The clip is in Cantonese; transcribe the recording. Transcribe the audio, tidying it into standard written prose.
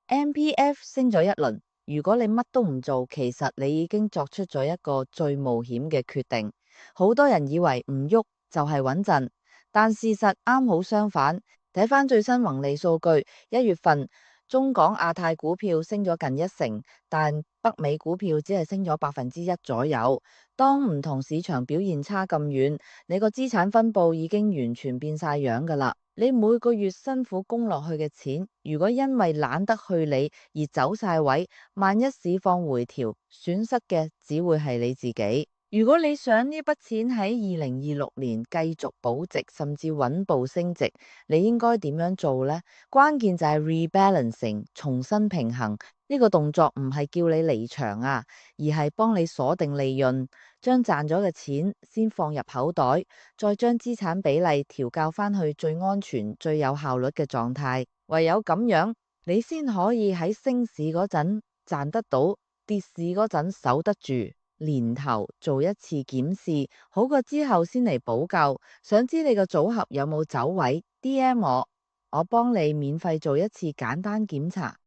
MPF 升咗一輪，如果你乜都唔做，其實你已經作出咗一個最冒險嘅決定。好多人以為唔喐就係穩陣，但事實啱好相反。睇返最新宏利數據，1月份中港亞太股票升咗近1成，但北美股票只係升咗1%左右。當唔同市場表現差咁遠，你個資產分佈已經完全變晒樣㗎啦。你每個月辛苦供落去嘅錢，如果因為懶得去理而走晒位，萬一市況回調，損失嘅只會係你自己。如果你想呢筆錢喺2026年繼續保值，甚至穩步升值，你應該點樣做呢？關鍵就係 rebalancing， 重新平衡。呢個動作唔係叫你離場啊，而係幫你鎖定利潤，將賺咗嘅錢先放入口袋，再將資產比例調校返去最安全、最有效率嘅狀態。唯有咁樣，你先可以喺升市嗰陣賺得到，跌市嗰陣守得住。年頭做一次檢視，好過之後先嚟補救。想知你個組合有冇走位？DM我幫你免費做一次簡單檢查。